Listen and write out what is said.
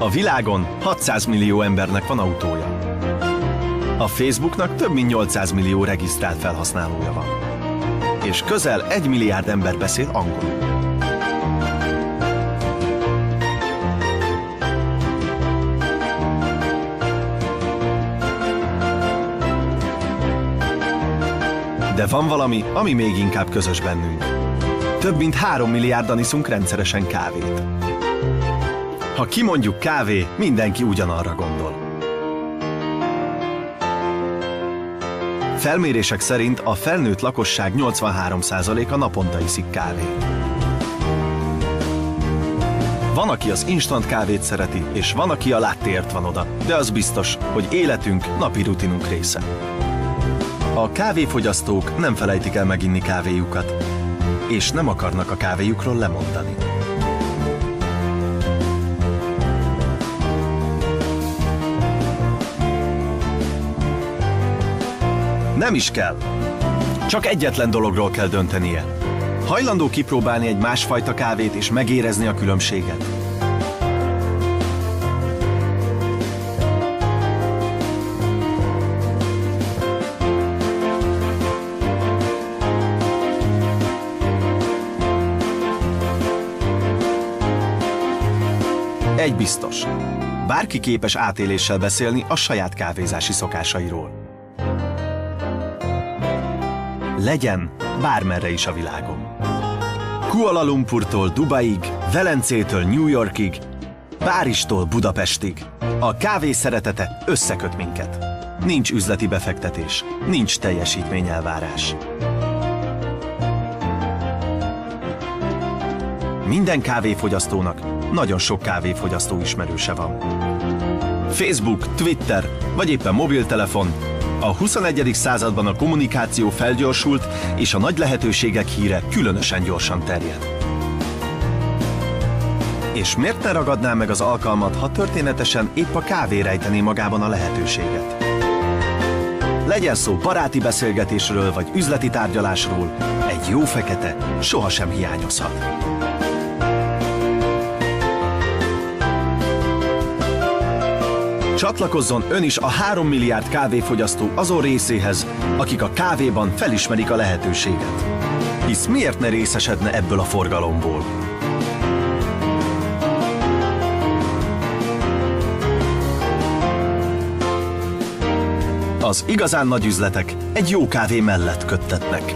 A világon 600 millió embernek van autója. A Facebooknak több mint 800 millió regisztrált felhasználója van. És közel 1 milliárd ember beszél angolul. De van valami, ami még inkább közös bennünk. Több mint 3 milliárdan iszunk rendszeresen kávét. Ha kimondjuk kávé, mindenki ugyanarra gondol. Felmérések szerint a felnőtt lakosság 83%-a naponta iszik kávét. Van, aki az instant kávét szereti, és van, aki a lattéért van oda, de az biztos, hogy életünk, napi rutinunk része. A kávéfogyasztók nem felejtik el meginni kávéjukat, és nem akarnak a kávéjukról lemondani. Nem is kell. Csak egyetlen dologról kell döntenie. Hajlandó kipróbálni egy másfajta kávét és megérezni a különbséget? Egy biztos. Bárki képes átéléssel beszélni a saját kávézási szokásairól. Legyen bármerre is a világon. Kuala Lumpurtól Dubaig, Velencétől New Yorkig, Párizstól Budapestig. A kávé szeretete összeköt minket. Nincs üzleti befektetés, nincs teljesítményelvárás. Minden kávéfogyasztónak nagyon sok kávéfogyasztó ismerőse van. Facebook, Twitter vagy éppen mobiltelefon. A 21. században a kommunikáció felgyorsult, és a nagy lehetőségek híre különösen gyorsan terjed. És miért ne ragadná meg az alkalmat, ha történetesen épp a kávé rejtené magában a lehetőséget? Legyen szó baráti beszélgetésről vagy üzleti tárgyalásról, egy jó fekete sohasem hiányozhat. Csatlakozzon ön is a 3 milliárd kávéfogyasztó azon részéhez, akik a kávéban felismerik a lehetőséget. Hisz miért ne részesedne ebből a forgalomból? Az igazán nagy üzletek egy jó kávé mellett köttetnek.